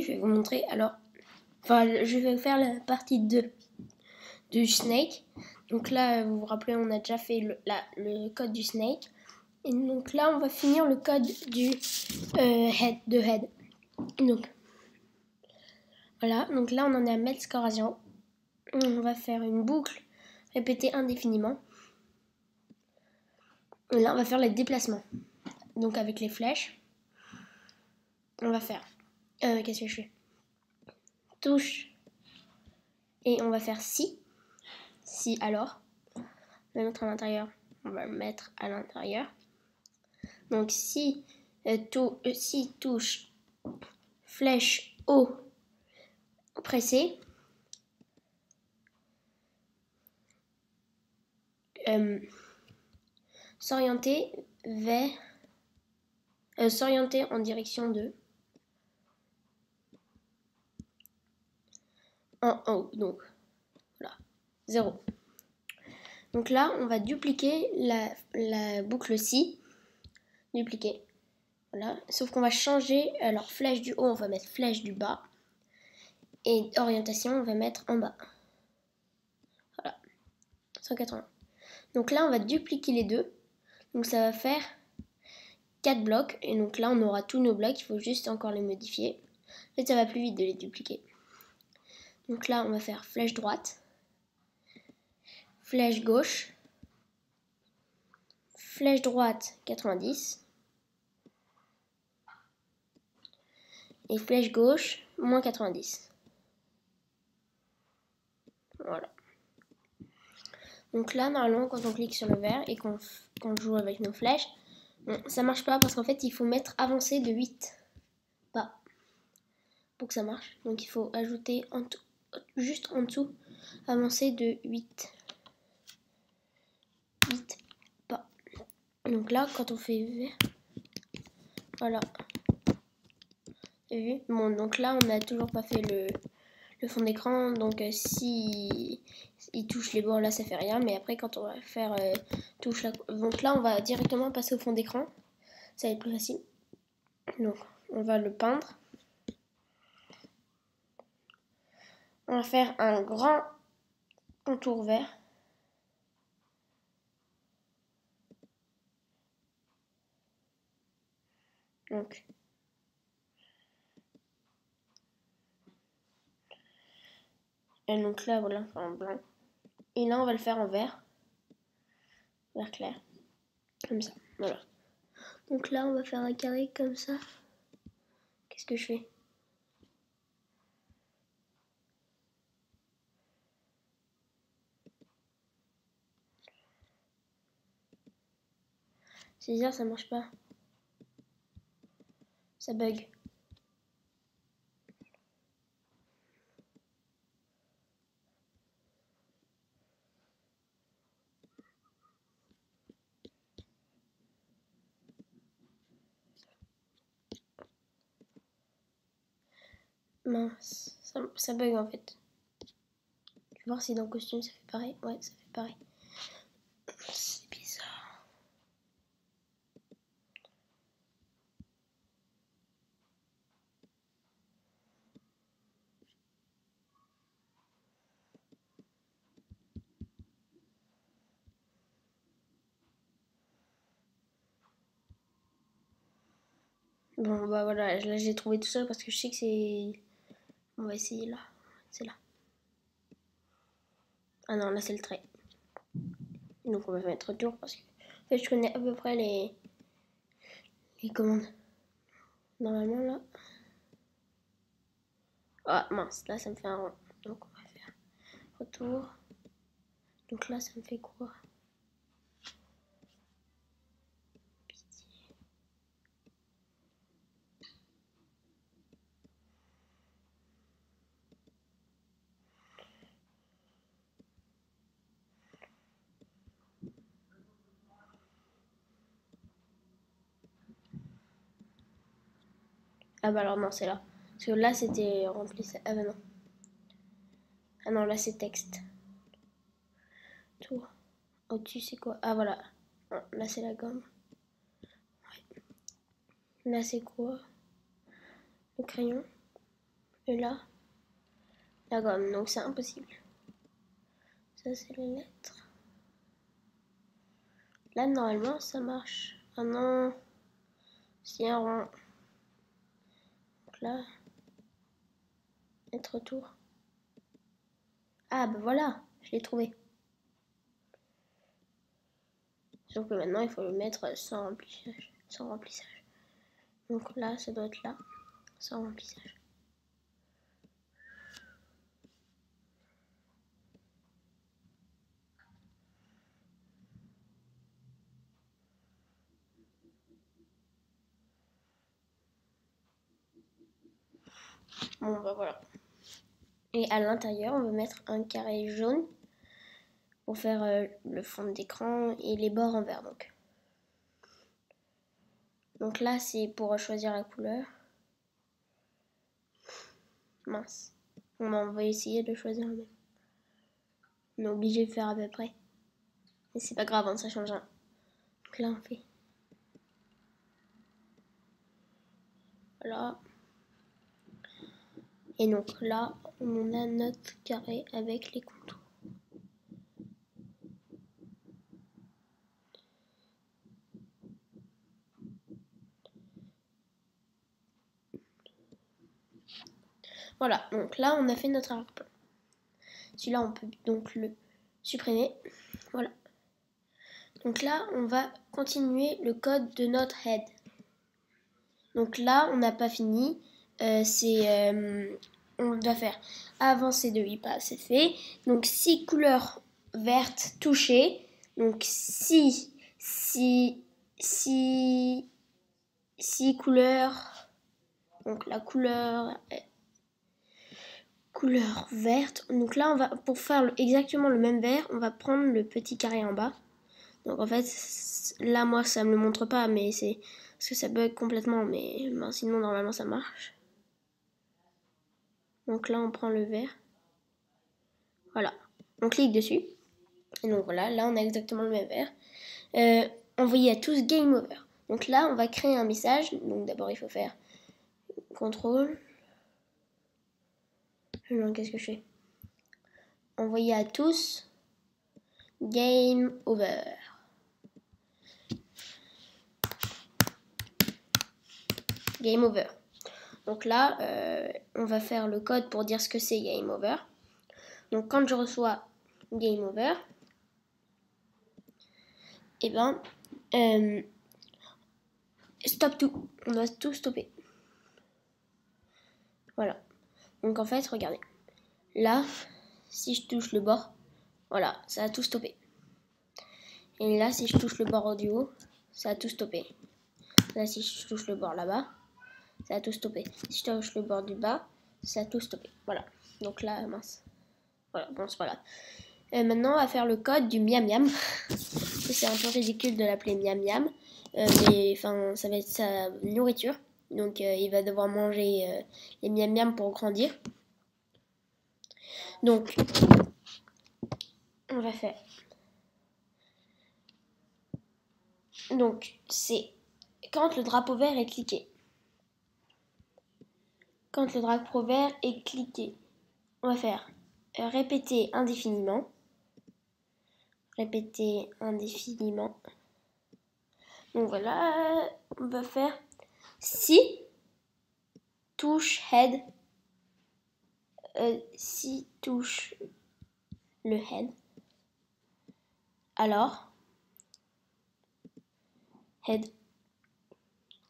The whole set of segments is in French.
je vais vous montrer. Alors, je vais faire la partie 2 du snake. Donc là, vous vous rappelez, on a déjà fait le code du snake. Et donc là, on va finir le code du head. Donc, voilà. Donc là, on en est à mettre score à 0. On va faire une boucle répétée indéfiniment. Et là, on va faire les déplacements. Donc avec les flèches, on va faire... qu'est-ce que je fais? Touche. Et on va faire si. Si alors. On va mettre à l'intérieur. On va le mettre à l'intérieur. Donc si touche flèche haut pressé. S'orienter vers... s'orienter en direction de... en haut. Donc voilà. 0. Donc là, on va dupliquer la boucle si. Dupliquer. Voilà. Sauf qu'on va changer. Alors, flèche du haut, on va mettre flèche du bas. Et orientation, on va mettre en bas. Voilà. 180. Donc là, on va dupliquer les deux. Donc ça va faire 4 blocs. Et donc là, on aura tous nos blocs. Il faut juste encore les modifier. En fait, ça va plus vite de les dupliquer. Donc là, on va faire flèche droite. Flèche gauche. Flèche droite, 90. Et flèche gauche, moins 90. Voilà. Donc là, normalement, quand on clique sur le vert et qu'on joue avec nos flèches, bon, ça marche pas parce qu'en fait, il faut mettre avancé de 8 pas pour que ça marche. Donc il faut ajouter juste en dessous, avancé de 8 pas. Donc là, quand on fait vert, voilà. Vu. Bon, donc là, on n'a toujours pas fait le fond d'écran. Donc si il touche les bords, là, ça fait rien. Mais après, quand on va faire touche la... Donc là, on va directement passer au fond d'écran. Ça va être plus facile. Donc, on va le peindre. On va faire un grand contour vert. Donc, et donc là, voilà, en blanc. Et là, on va le faire en vert. Vert clair. Comme ça, voilà. Donc là, on va faire un carré comme ça. Qu'est-ce que je fais? C'est bizarre, ça marche pas. Ça bug. Mince, ça bug en fait. Je vais voir si dans le costume ça fait pareil. Ouais, ça fait pareil. C'est bizarre. Bon, bah voilà, là j'ai trouvé tout seul parce que je sais que c'est... On va essayer là. C'est là. Ah non, là c'est le trait. Donc on va mettre retour parce que... En fait, je connais à peu près les commandes. Normalement là... Ah mince, là ça me fait un rond. Donc on va faire retour. Donc là ça me fait quoi? Ah bah alors non, c'est là. Parce que là c'était rempli. Ah bah non. Ah non, là c'est texte. Tout. Au-dessus c'est quoi? Ah voilà. Non, là c'est la gomme. Ouais. Là c'est quoi? Le crayon. Et là, la gomme. Donc c'est impossible. Ça, c'est les lettres. Là, normalement, ça marche. Ah non, c'est un rond. Donc là, lettre retour. Ah, bah voilà, je l'ai trouvé. Sauf que maintenant, il faut le mettre sans remplissage. Sans remplissage. Donc là, ça doit être là, sans remplissage. Bon, bah voilà. Et à l'intérieur, on va mettre un carré jaune pour faire le fond d'écran et les bords en vert. Donc là, c'est pour choisir la couleur. Mince. On va essayer de choisir le même. On est obligé de faire à peu près. Mais c'est pas grave, hein, ça change rien. Donc là, on fait. Voilà. Et donc là, on a notre carré avec les contours. Voilà, donc là, on a fait notre arc-plan. Celui-là, on peut donc le supprimer. Voilà. Donc là, on va continuer le code de notre head. Donc là, on n'a pas fini. On doit faire avancer de 8 pas, c'est fait. Donc 6 couleurs vertes touchées. Donc 6 couleurs. Donc la couleur verte. Donc là, on va, pour faire exactement le même vert, on va prendre le petit carré en bas. Donc en fait, là, moi, ça me le montre pas, mais c'est parce que ça bug complètement. Mais ben, sinon, normalement, ça marche. Donc là, on prend le vert. Voilà. On clique dessus. Et donc voilà, là, on a exactement le même vert. Envoyer à tous Game Over. Donc là, on va créer un message. Donc d'abord, il faut faire CTRL. Non, qu'est-ce que je fais? Envoyer à tous Game Over. Game Over. Donc là, on va faire le code pour dire ce que c'est Game Over. Donc quand je reçois Game Over, et ben, stop tout. On doit tout stopper. Voilà. Donc en fait, regardez. Là, si je touche le bord, voilà, ça a tout stoppé. Et là, si je touche le bord du haut, ça a tout stoppé. Là, si je touche le bord là-bas, ça a tout stoppé. Si je touche le bord du bas, ça a tout stoppé. Voilà. Donc là, mince. Voilà, bon, c'est pas grave. Maintenant, on va faire le code du miam miam. C'est un peu ridicule de l'appeler miam miam. Mais enfin, ça va être sa nourriture. Donc, il va devoir manger les miam miam pour grandir. Donc, on va faire. Donc, c'est quand le drapeau vert est cliqué. Quand le drapeau vert est cliqué, on va faire répéter indéfiniment. Répéter indéfiniment. Donc voilà, on va faire si touche head. Si touche le head. Alors, head.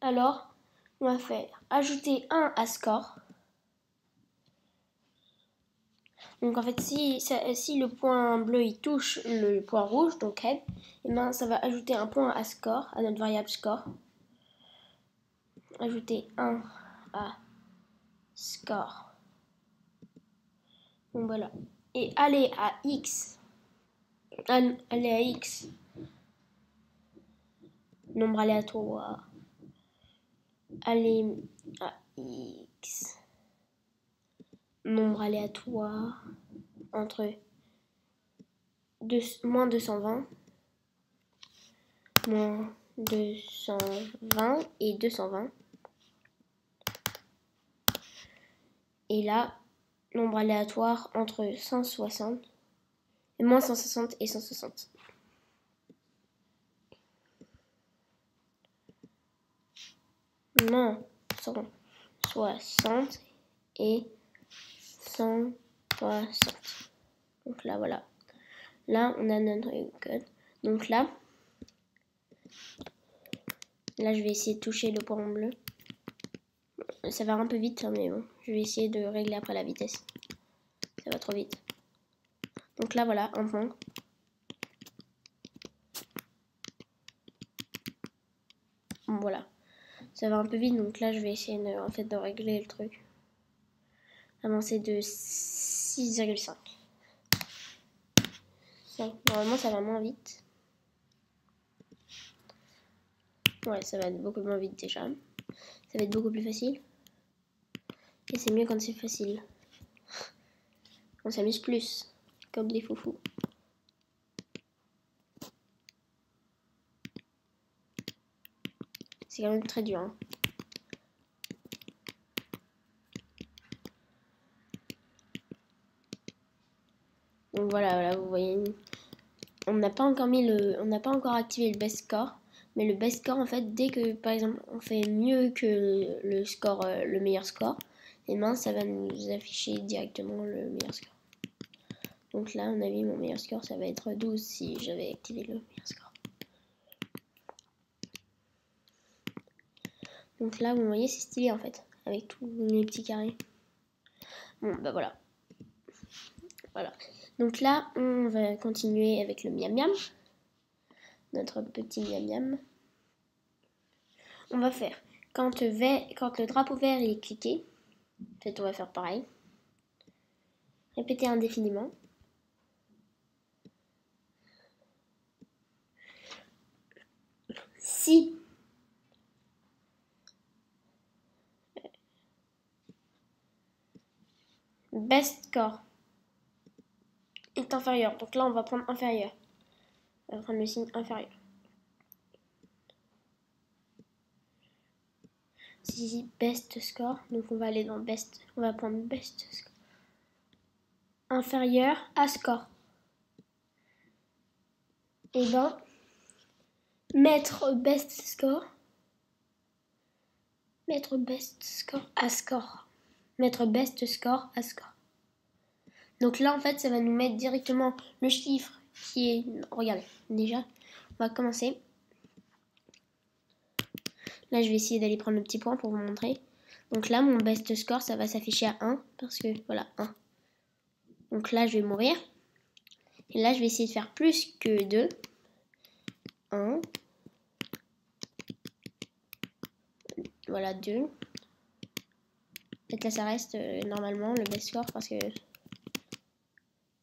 Alors, on va faire ajouter 1 à score. Donc en fait, si le point bleu il touche le point rouge, donc head, et ben ça va ajouter un point à score, à notre variable score. Ajouter 1 à score. Donc voilà. Et aller à x. Aller à x. Nombre aléatoire. Aller à x. Nombre aléatoire entre moins 220 et 220 Et là, nombre aléatoire entre 160 et moins 160 et 160. Non, 160 et 160. Donc là, voilà. Là, on a notre code. Donc là, je vais essayer de toucher le point bleu. Ça va un peu vite, hein, mais bon, je vais essayer de régler après la vitesse. Ça va trop vite. Donc là, voilà, un point. Bon, voilà. Ça va un peu vite, donc là, je vais essayer de régler le truc. Avancer de 6,5. Normalement, ça va moins vite. Ouais, ça va être beaucoup moins vite déjà. Ça va être beaucoup plus facile. Et c'est mieux quand c'est facile. On s'amuse plus, comme des foufous. C'est quand même très dur. Hein. Donc voilà, vous voyez, on n'a pas encore activé le best score, mais le best score en fait, dès que par exemple on fait mieux que le score, le meilleur score, et ben ça va nous afficher directement le meilleur score. Donc là, on a vu mon meilleur score, ça va être 12 si j'avais activé le meilleur score. Donc là, vous voyez, c'est stylé en fait, avec tous les petits carrés. Bon, bah voilà. Voilà. Donc là, on va continuer avec le miam miam. Notre petit miam miam. On va faire, quand le drapeau vert est cliqué, en fait, on va faire pareil. Répéter indéfiniment. Si best score est inférieur, donc là on va prendre inférieur. On va prendre le signe inférieur. Si best score, donc on va aller dans best, on va prendre best score. Inférieur à score. Et ben, mettre best score à score. Mettre best score à score. Donc là, en fait, ça va nous mettre directement le chiffre qui est... Regardez, déjà, on va commencer. Là, je vais essayer d'aller prendre le petit point pour vous montrer. Donc là, mon best score, ça va s'afficher à 1. Parce que, voilà, 1. Donc là, je vais mourir. Et là, je vais essayer de faire plus que 2. 1. Voilà, 2. Peut-être là, ça reste normalement le best score parce que...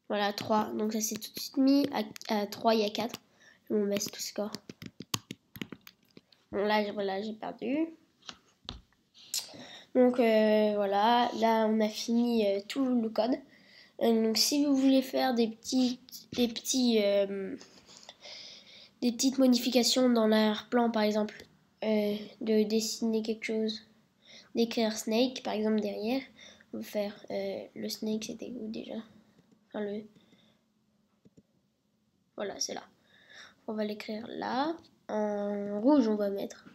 Voilà, 3. Donc ça s'est tout de suite mis à 3 et à 4. Mon best score. Bon, là, voilà, j'ai perdu. Donc voilà, là on a fini tout le code. Donc si vous voulez faire des petites modifications dans l'arrière-plan, par exemple, de dessiner quelque chose, d'écrire Snake par exemple derrière, on va faire le Snake, c'était où déjà? Enfin voilà, c'est là. On va l'écrire là. En rouge, on va mettre